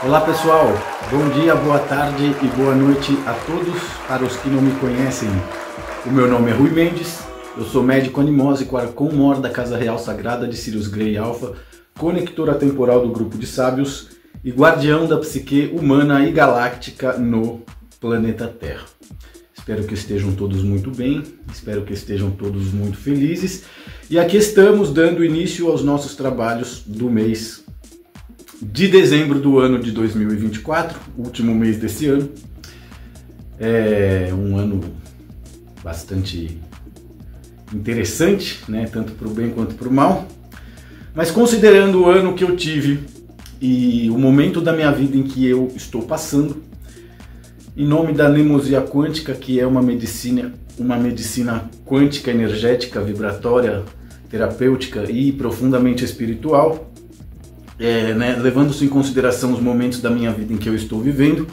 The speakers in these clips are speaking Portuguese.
Olá pessoal, bom dia, boa tarde e boa noite a todos. Para os que não me conhecem, o meu nome é Rui Mendes, eu sou médico animósico Arcon-Mor da Casa Real Sagrada de Sirius Grey Alpha, conector atemporal do grupo de sábios e guardião da psique humana e galáctica no planeta Terra. Espero que estejam todos muito bem, espero que estejam todos muito felizes. E aqui estamos dando início aos nossos trabalhos do mês de dezembro do ano de 2024, último mês desse ano. É um ano bastante interessante, né? Tanto para o bem quanto para o mal. Mas considerando o ano que eu tive e o momento da minha vida em que eu estou passando, em nome da Nemosia Quântica, que é uma medicina quântica, energética, vibratória, terapêutica e profundamente espiritual, levando-se em consideração os momentos da minha vida em que eu estou vivendo,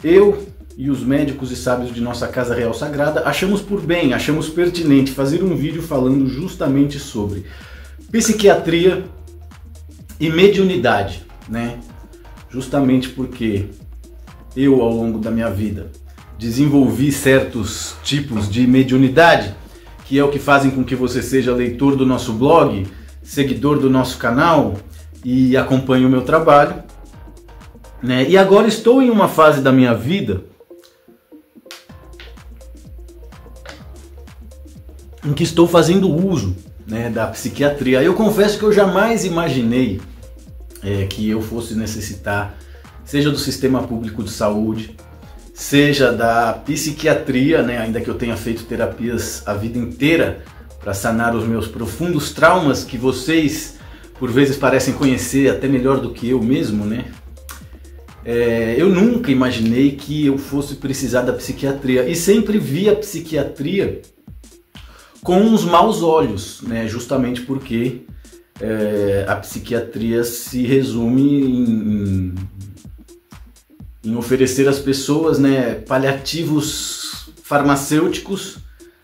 eu e os médicos e sábios de nossa Casa Real Sagrada achamos por bem, achamos pertinente fazer um vídeo falando justamente sobre psiquiatria e mediunidade, né? Justamente porque eu, ao longo da minha vida, desenvolvi certos tipos de mediunidade, que é o que fazem com que você seja leitor do nosso blog, seguidor do nosso canal e acompanhe o meu trabalho, né? E agora estou em uma fase da minha vida em que estou fazendo uso, né, da psiquiatria. Eu confesso que eu jamais imaginei que eu fosse necessitar, seja do sistema público de saúde, seja da psiquiatria, né, ainda que eu tenha feito terapias a vida inteira para sanar os meus profundos traumas, que vocês por vezes parecem conhecer até melhor do que eu mesmo, né? Eu nunca imaginei que eu fosse precisar da psiquiatria e sempre vi a psiquiatria com uns maus olhos, né? Justamente porque a psiquiatria se resume em oferecer às pessoas, né, paliativos farmacêuticos,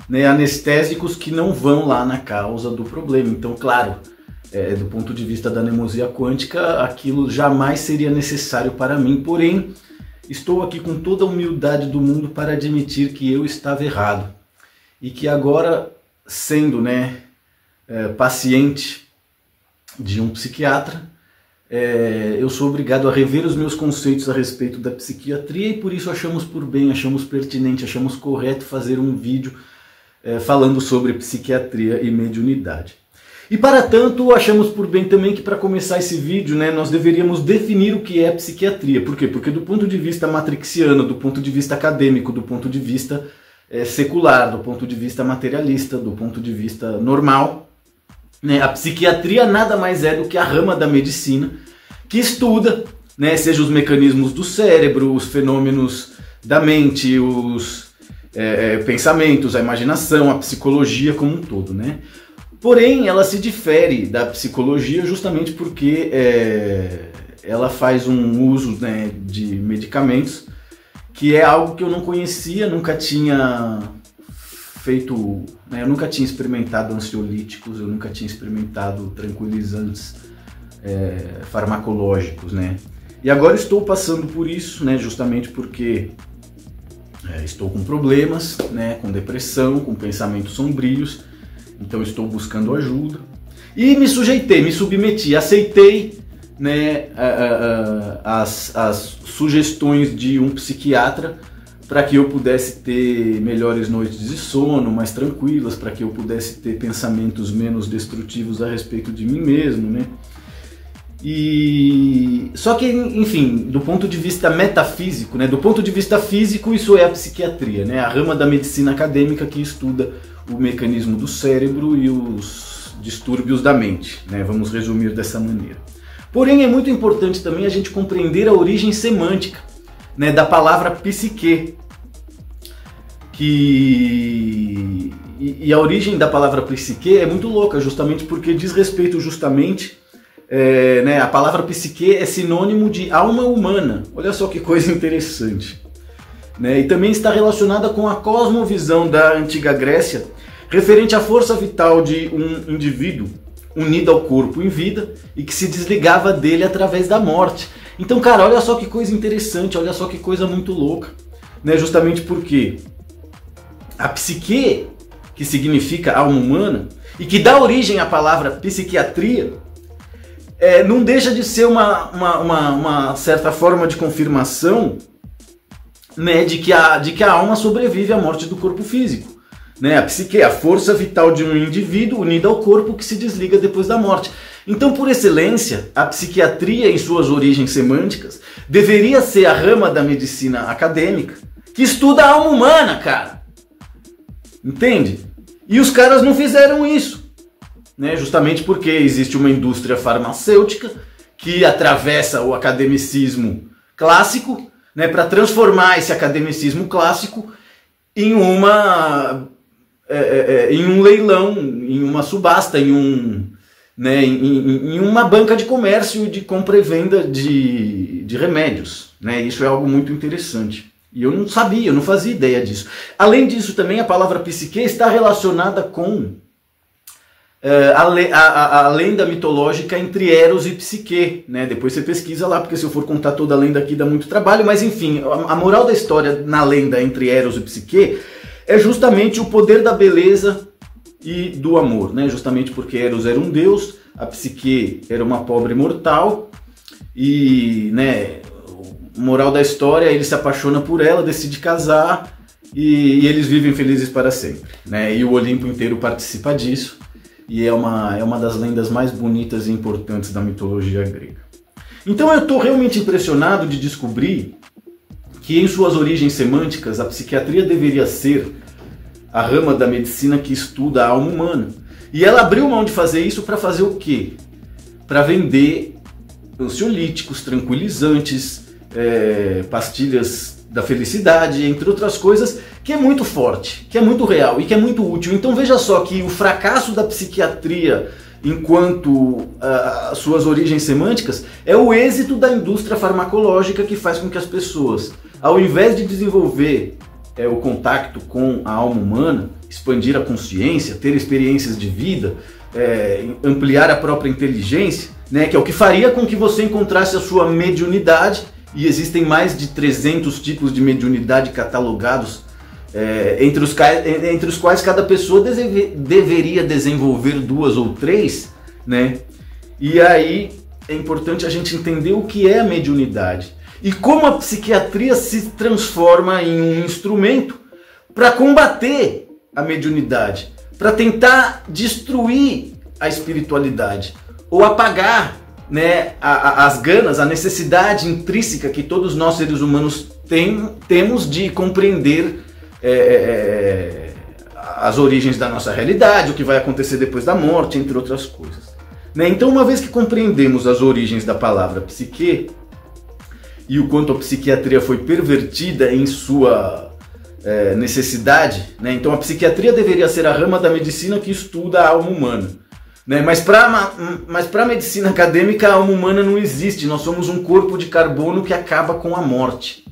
né, anestésicos que não vão lá na causa do problema. Então, claro, do ponto de vista da Nemosia Quântica, aquilo jamais seria necessário para mim, porém, estou aqui com toda a humildade do mundo para admitir que eu estava errado e que agora, sendo, né, paciente de um psiquiatra, eu sou obrigado a rever os meus conceitos a respeito da psiquiatria e por isso achamos por bem, achamos pertinente, achamos correto fazer um vídeo falando sobre psiquiatria e mediunidade. E para tanto, achamos por bem também que para começar esse vídeo, né, nós deveríamos definir o que é psiquiatria. Por quê? Porque do ponto de vista matrixiano, do ponto de vista acadêmico, do ponto de vista secular, do ponto de vista materialista, do ponto de vista normal, né, a psiquiatria nada mais é do que a rama da medicina que estuda, né, seja os mecanismos do cérebro, os fenômenos da mente, os pensamentos, a imaginação, a psicologia como um todo, né? Porém, ela se difere da psicologia justamente porque ela faz um uso, né, de medicamentos, que é algo que eu não conhecia, nunca tinha feito, né, eu nunca tinha experimentado ansiolíticos, eu nunca tinha experimentado tranquilizantes farmacológicos, né? E agora estou passando por isso, né, justamente porque estou com problemas, né, com depressão, com pensamentos sombrios. Então estou buscando ajuda e me sujeitei, me submeti, aceitei, né, as sugestões de um psiquiatra para que eu pudesse ter melhores noites de sono, mais tranquilas, para que eu pudesse ter pensamentos menos destrutivos a respeito de mim mesmo, né? E só que, enfim, do ponto de vista metafísico, né, do ponto de vista físico, isso é a psiquiatria, né, a rama da medicina acadêmica que estuda o mecanismo do cérebro e os distúrbios da mente, né, vamos resumir dessa maneira. Porém, é muito importante também a gente compreender a origem semântica, né, da palavra psique, e a origem da palavra psique é muito louca, justamente porque diz respeito justamente né, a palavra psique é sinônimo de alma humana. Olha só que coisa interessante, né? E também está relacionada com a cosmovisão da antiga Grécia, referente à força vital de um indivíduo unido ao corpo em vida e que se desligava dele através da morte. Então, cara, olha só que coisa interessante, olha só que coisa muito louca, né? Justamente porque a psique, que significa alma humana, e que dá origem à palavra psiquiatria, não deixa de ser uma certa forma de confirmação, né, de que a alma sobrevive à morte do corpo físico. Né? A psique é a força vital de um indivíduo unida ao corpo que se desliga depois da morte. Então, por excelência, a psiquiatria, em suas origens semânticas, deveria ser a rama da medicina acadêmica que estuda a alma humana, cara. Entende? E os caras não fizeram isso, né? Justamente porque existe uma indústria farmacêutica que atravessa o academicismo clássico, né, para transformar esse academicismo clássico em um leilão, em uma subasta, em uma banca de comércio de compra e venda de remédios. Né? Isso é algo muito interessante. E eu não sabia, eu não fazia ideia disso. Além disso, também a palavra psique está relacionada com a lenda mitológica entre Eros e Psique, né? Depois você pesquisa lá, porque se eu for contar toda a lenda aqui dá muito trabalho, mas enfim, a moral da história na lenda entre Eros e Psique é justamente o poder da beleza e do amor, né? Justamente porque Eros era um deus, a Psique era uma pobre mortal e, né, moral da história, ele se apaixona por ela, decide casar e eles vivem felizes para sempre, né? E o Olimpo inteiro participa disso. E é uma das lendas mais bonitas e importantes da mitologia grega. Então eu estou realmente impressionado de descobrir que em suas origens semânticas a psiquiatria deveria ser a rama da medicina que estuda a alma humana. E ela abriu mão de fazer isso para fazer o quê? Para vender ansiolíticos, tranquilizantes, pastilhas da felicidade, entre outras coisas, que é muito forte, que é muito real e que é muito útil. Então veja só que o fracasso da psiquiatria enquanto suas origens semânticas é o êxito da indústria farmacológica que faz com que as pessoas, ao invés de desenvolver o contato com a alma humana, expandir a consciência, ter experiências de vida, ampliar a própria inteligência, né, que é o que faria com que você encontrasse a sua mediunidade. E existem mais de 300 tipos de mediunidade catalogados, entre os quais cada pessoa deveria desenvolver 2 ou 3, né? E aí é importante a gente entender o que é a mediunidade e como a psiquiatria se transforma em um instrumento para combater a mediunidade, para tentar destruir a espiritualidade ou apagar, né, as ganas, a necessidade intrínseca que todos nós seres humanos temos de compreender as origens da nossa realidade, o que vai acontecer depois da morte, entre outras coisas. Né? Então, uma vez que compreendemos as origens da palavra psique e o quanto a psiquiatria foi pervertida em sua necessidade, né? Então a psiquiatria deveria ser a rama da medicina que estuda a alma humana. Né? Mas para a medicina acadêmica, a alma humana não existe, nós somos um corpo de carbono que acaba com a morte.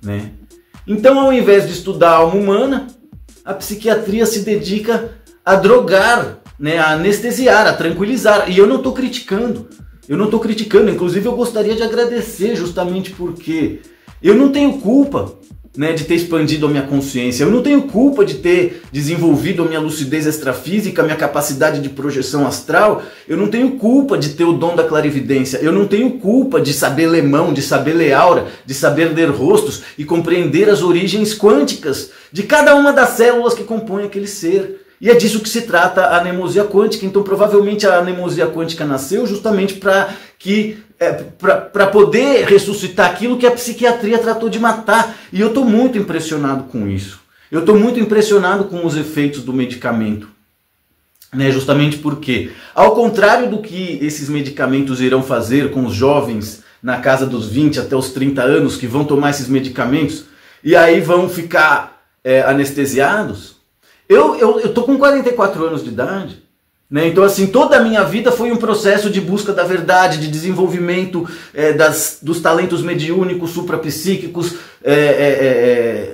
Né? Então, ao invés de estudar a alma humana, a psiquiatria se dedica a drogar, né? A anestesiar, a tranquilizar. E eu não estou criticando, inclusive eu gostaria de agradecer justamente porque eu não tenho culpa, né, de ter expandido a minha consciência, eu não tenho culpa de ter desenvolvido a minha lucidez extrafísica, a minha capacidade de projeção astral, eu não tenho culpa de ter o dom da clarividência, eu não tenho culpa de saber ler mão, de saber ler aura, de saber ler rostos e compreender as origens quânticas de cada uma das células que compõem aquele ser. E é disso que se trata a anemosia quântica. Então provavelmente a anemosia quântica nasceu justamente para poder ressuscitar aquilo que a psiquiatria tratou de matar. E eu estou muito impressionado com isso. Eu estou muito impressionado com os efeitos do medicamento. Né? Justamente porque, ao contrário do que esses medicamentos irão fazer com os jovens na casa dos 20 até os 30 anos, que vão tomar esses medicamentos e aí vão ficar anestesiados, eu tô com 44 anos de idade, né? Então assim, toda a minha vida foi um processo de busca da verdade, de desenvolvimento dos talentos mediúnicos, suprapsíquicos,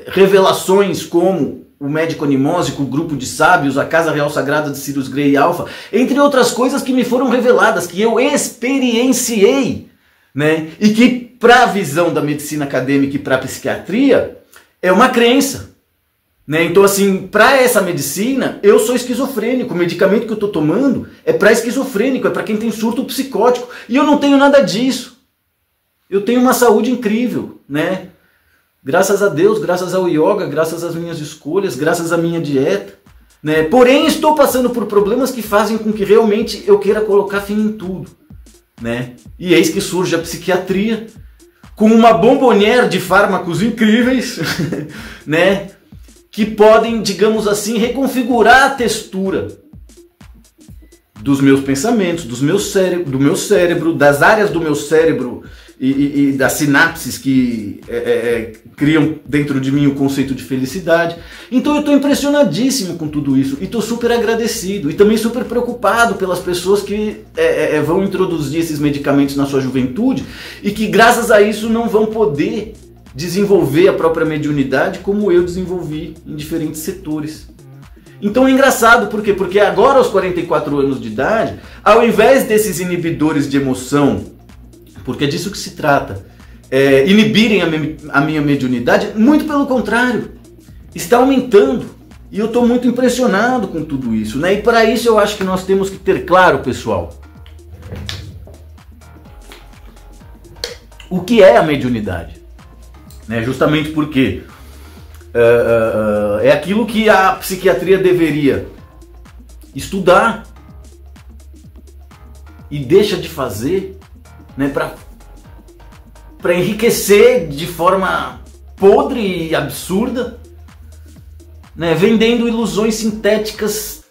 revelações como o médico animósico, o grupo de sábios, a Casa Real Sagrada de Sirius Grey Alpha, entre outras coisas que me foram reveladas, que eu experienciei, né? E que para a visão da medicina acadêmica e para a psiquiatria é uma crença, né? Então assim, para essa medicina, eu sou esquizofrênico, o medicamento que eu estou tomando é para esquizofrênico, é para quem tem surto psicótico, e eu não tenho nada disso. Eu tenho uma saúde incrível, né? Graças a Deus, graças ao yoga, graças às minhas escolhas, graças à minha dieta, né? Porém, estou passando por problemas que fazem com que realmente eu queira colocar fim em tudo, né? E eis que surge a psiquiatria com uma bombonière de fármacos incríveis, né? Que podem, digamos assim, reconfigurar a textura dos meus pensamentos, do meu cérebro, das áreas do meu cérebro e das sinapses que criam dentro de mim o conceito de felicidade. Então eu estou impressionadíssimo com tudo isso e estou super agradecido e também super preocupado pelas pessoas que vão introduzir esses medicamentos na sua juventude e que graças a isso não vão poder desenvolver a própria mediunidade como eu desenvolvi em diferentes setores. Então é engraçado, por quê? Porque agora aos 44 anos de idade, ao invés desses inibidores de emoção, porque é disso que se trata, inibirem a minha mediunidade, muito pelo contrário, está aumentando. E eu estou muito impressionado com tudo isso, né? E para isso eu acho que nós temos que ter claro, pessoal, o que é a mediunidade, né? Justamente porque é aquilo que a psiquiatria deveria estudar e deixa de fazer, né, para enriquecer de forma podre e absurda, né, vendendo ilusões sintéticas,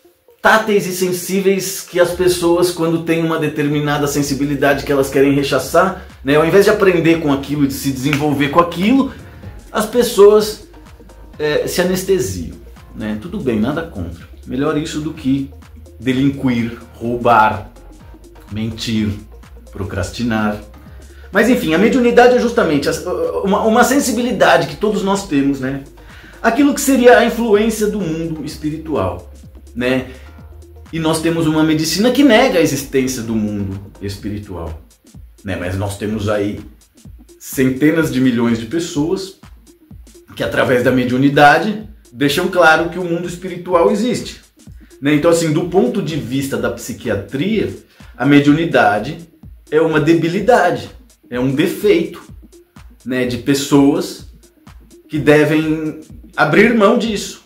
táteis e sensíveis que as pessoas, quando têm uma determinada sensibilidade que elas querem rechaçar, né, ao invés de aprender com aquilo e de se desenvolver com aquilo, as pessoas se anestesiam, né? Tudo bem, nada contra. Melhor isso do que delinquir, roubar, mentir, procrastinar. Mas enfim, a mediunidade é justamente uma sensibilidade que todos nós temos, né? Aquilo que seria a influência do mundo espiritual, né? E nós temos uma medicina que nega a existência do mundo espiritual, né? Mas nós temos aí centenas de milhões de pessoas que através da mediunidade deixam claro que o mundo espiritual existe, né? Então assim, do ponto de vista da psiquiatria, a mediunidade é uma debilidade, é um defeito, né, de pessoas que devem abrir mão disso.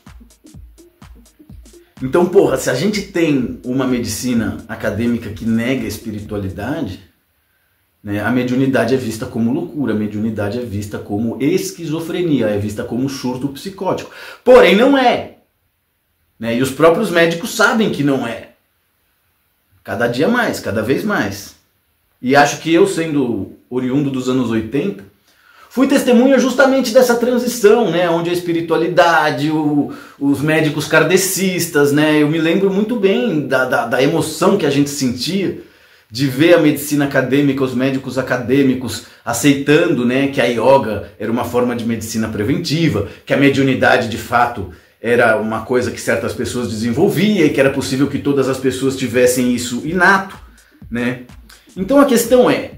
Então, porra, se a gente tem uma medicina acadêmica que nega a espiritualidade, né, a mediunidade é vista como loucura, a mediunidade é vista como esquizofrenia, é vista como surto psicótico. Porém, não é, né? E os próprios médicos sabem que não é. Cada dia mais, cada vez mais. E acho que eu, sendo oriundo dos anos 80, fui testemunha justamente dessa transição, né? Onde a espiritualidade, os médicos kardecistas, né? Eu me lembro muito bem da emoção que a gente sentia de ver a medicina acadêmica, os médicos acadêmicos aceitando, né, que a yoga era uma forma de medicina preventiva, que a mediunidade de fato era uma coisa que certas pessoas desenvolviam e que era possível que todas as pessoas tivessem isso inato, né? Então a questão é,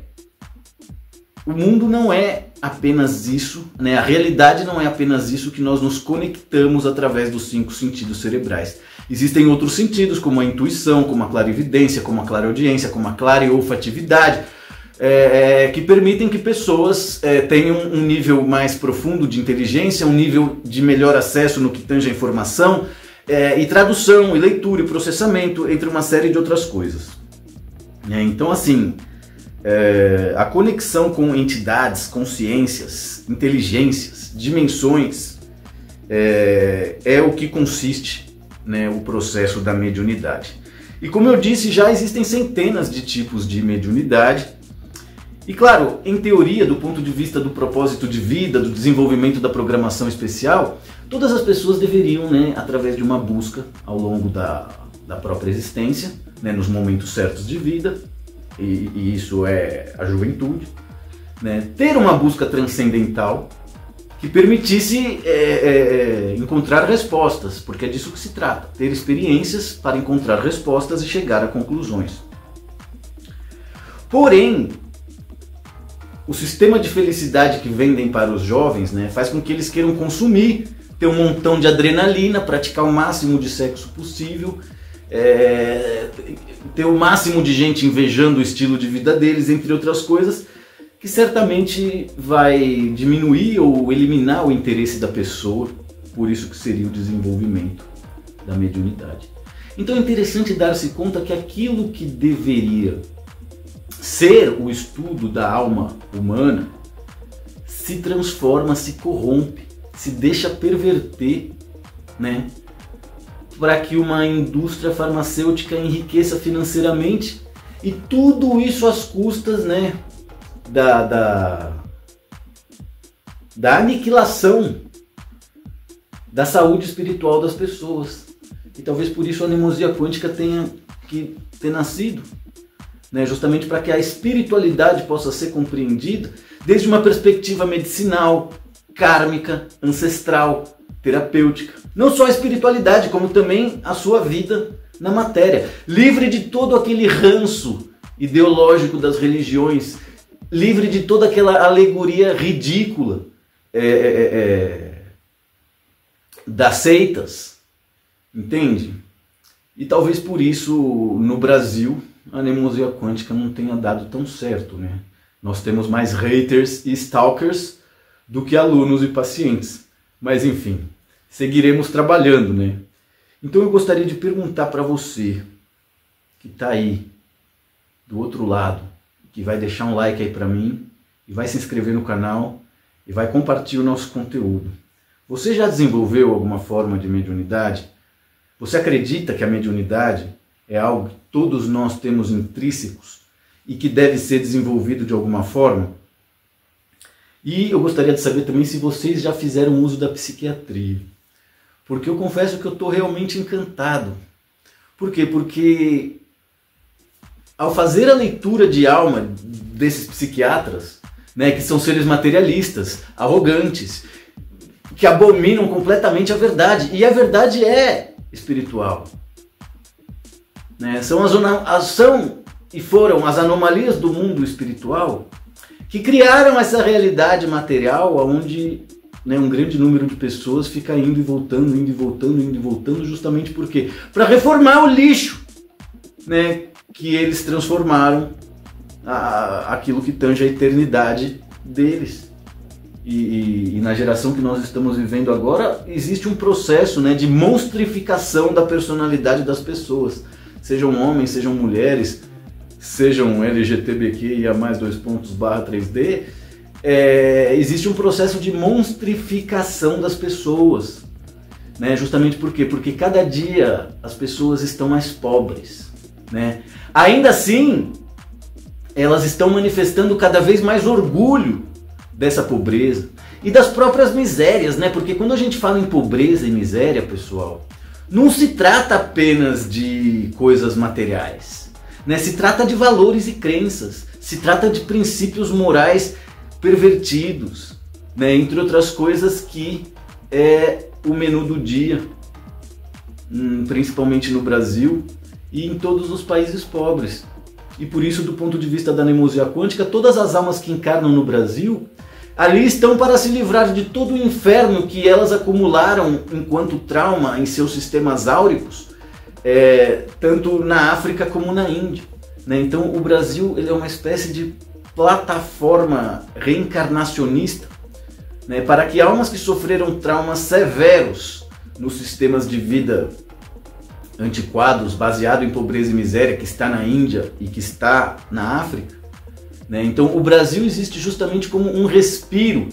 o mundo não é apenas isso, né? A realidade não é apenas isso que nós nos conectamos através dos 5 sentidos cerebrais. Existem outros sentidos, como a intuição, como a clarividência, como a clareaudiência, como a clareolfatividade, que permitem que pessoas tenham um nível mais profundo de inteligência, um nível de melhor acesso no que tange a informação, e tradução, e leitura, e processamento, entre uma série de outras coisas. Então, assim, a conexão com entidades, consciências, inteligências, dimensões, é o que consiste, né, o processo da mediunidade. E como eu disse, já existem centenas de tipos de mediunidade. E claro, em teoria, do ponto de vista do propósito de vida, do desenvolvimento da programação especial, todas as pessoas deveriam, né, através de uma busca ao longo da própria existência, né, nos momentos certos de vida, e isso é a juventude, né, ter uma busca transcendental que permitisse encontrar respostas, porque é disso que se trata, ter experiências para encontrar respostas e chegar a conclusões. Porém, o sistema de felicidade que vendem para os jovens, né, faz com que eles queiram consumir, ter um montão de adrenalina, praticar o máximo de sexo possível, ter o máximo de gente invejando o estilo de vida deles, entre outras coisas, que certamente vai diminuir ou eliminar o interesse da pessoa, por isso que seria o desenvolvimento da mediunidade. Então é interessante dar-se conta que aquilo que deveria ser o estudo da alma humana se transforma, se corrompe, se deixa perverter, né, para que uma indústria farmacêutica enriqueça financeiramente, e tudo isso às custas, né, da aniquilação da saúde espiritual das pessoas. E talvez por isso a anemosia quântica tenha que ter nascido, né, justamente para que a espiritualidade possa ser compreendida desde uma perspectiva medicinal, kármica, ancestral, terapêutica. Não só a espiritualidade, como também a sua vida na matéria, livre de todo aquele ranço ideológico das religiões, livre de toda aquela alegoria ridícula das seitas, entende? E talvez por isso no Brasil a anemosia quântica não tenha dado tão certo, né? Nós temos mais haters e stalkers do que alunos e pacientes. Mas enfim, seguiremos trabalhando, né? Então eu gostaria de perguntar para você que está aí do outro lado, que vai deixar um like aí para mim, e vai se inscrever no canal, e vai compartilhar o nosso conteúdo. Você já desenvolveu alguma forma de mediunidade? Você acredita que a mediunidade é algo que todos nós temos intrínsecos e que deve ser desenvolvido de alguma forma? E eu gostaria de saber também se vocês já fizeram uso da psiquiatria. Porque eu confesso que eu estou realmente encantado. Por quê? Porque ao fazer a leitura de alma desses psiquiatras, né, que são seres materialistas, arrogantes, que abominam completamente a verdade, e a verdade é espiritual, né? São e foram as anomalias do mundo espiritual que criaram essa realidade material onde, né, um grande número de pessoas fica indo e voltando, indo e voltando, indo e voltando, justamente por quê? Para reformar o lixo, né, que eles transformaram aquilo que tange a eternidade deles. E na geração que nós estamos vivendo agora, existe um processo, né, de monstrificação da personalidade das pessoas. Sejam homens, sejam mulheres, sejam LGBTQIA+2.3D, existe um processo de monstrificação das pessoas, né? Justamente por quê? Porque cada dia as pessoas estão mais pobres, né? Ainda assim, elas estão manifestando cada vez mais orgulho dessa pobreza e das próprias misérias, né? Porque quando a gente fala em pobreza e miséria, pessoal, não se trata apenas de coisas materiais, né? Se trata de valores e crenças, se trata de princípios morais pervertidos, né? Entre outras coisas, que é o menu do dia, principalmente no Brasil e em todos os países pobres. E por isso, do ponto de vista da anemosia quântica, todas as almas que encarnam no Brasil ali estão para se livrar de todo o inferno que elas acumularam enquanto trauma em seus sistemas áuricos, tanto na África como na Índia, né? Então o Brasil, ele é uma espécie de plataforma reencarnacionista, né, para que almas que sofreram traumas severos nos sistemas de vida antiquados, baseado em pobreza e miséria, que está na Índia e que está na África, né? Então o Brasil existe justamente como um respiro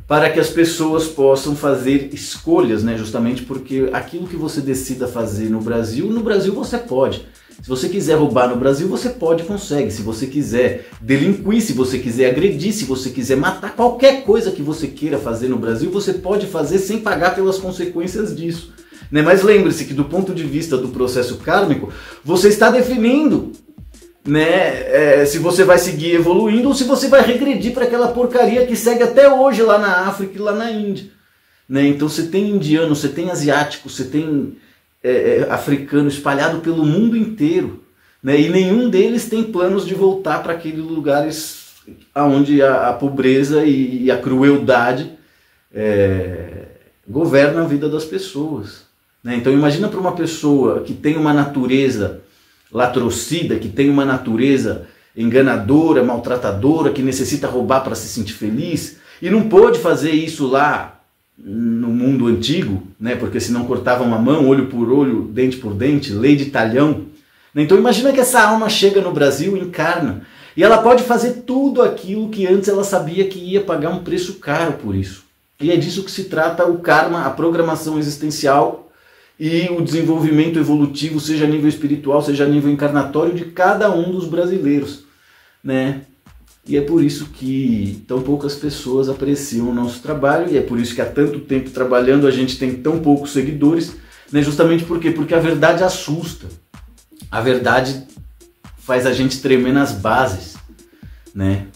para que as pessoas possam fazer escolhas, né? Justamente porque aquilo que você decida fazer no Brasil você pode. Se você quiser roubar no Brasil, você pode e consegue. Se você quiser delinquir, se você quiser agredir, se você quiser matar, qualquer coisa que você queira fazer no Brasil, você pode fazer sem pagar pelas consequências disso, né? Mas lembre-se que do ponto de vista do processo kármico, você está definindo, né, se você vai seguir evoluindo ou se você vai regredir para aquela porcaria que segue até hoje lá na África e lá na Índia, né? Então você tem indiano, você tem asiático, você tem africano espalhado pelo mundo inteiro, né? E nenhum deles tem planos de voltar para aqueles lugares onde a pobreza e a crueldade governam a vida das pessoas, né? Então imagina para uma pessoa que tem uma natureza latrocida, que tem uma natureza enganadora, maltratadora, que necessita roubar para se sentir feliz, e não pôde fazer isso lá no mundo antigo, né? Porque senão cortavam a mão, olho por olho, dente por dente, lei de talhão. Então imagina que essa alma chega no Brasil, encarna, e ela pode fazer tudo aquilo que antes ela sabia que ia pagar um preço caro por isso. E é disso que se trata o karma, a programação existencial e o desenvolvimento evolutivo, seja a nível espiritual, seja a nível encarnatório de cada um dos brasileiros, né? E é por isso que tão poucas pessoas apreciam o nosso trabalho, e é por isso que há tanto tempo trabalhando a gente tem tão poucos seguidores, né? Justamente por quê? Porque a verdade assusta. A verdade faz a gente tremer nas bases, né?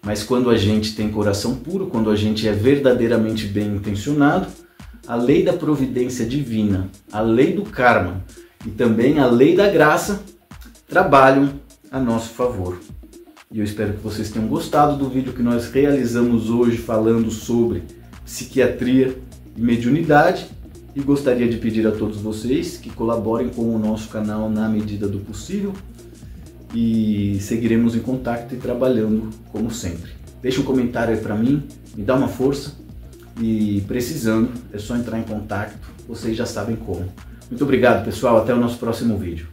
Mas quando a gente tem coração puro, quando a gente é verdadeiramente bem intencionado, a lei da providência divina, a lei do karma e também a lei da graça trabalham a nosso favor. E eu espero que vocês tenham gostado do vídeo que nós realizamos hoje falando sobre psiquiatria e mediunidade. E gostaria de pedir a todos vocês que colaborem com o nosso canal na medida do possível. E seguiremos em contato e trabalhando como sempre. Deixa um comentário aí para mim, me dá uma força. E precisando, é só entrar em contato, vocês já sabem como. Muito obrigado, pessoal, até o nosso próximo vídeo.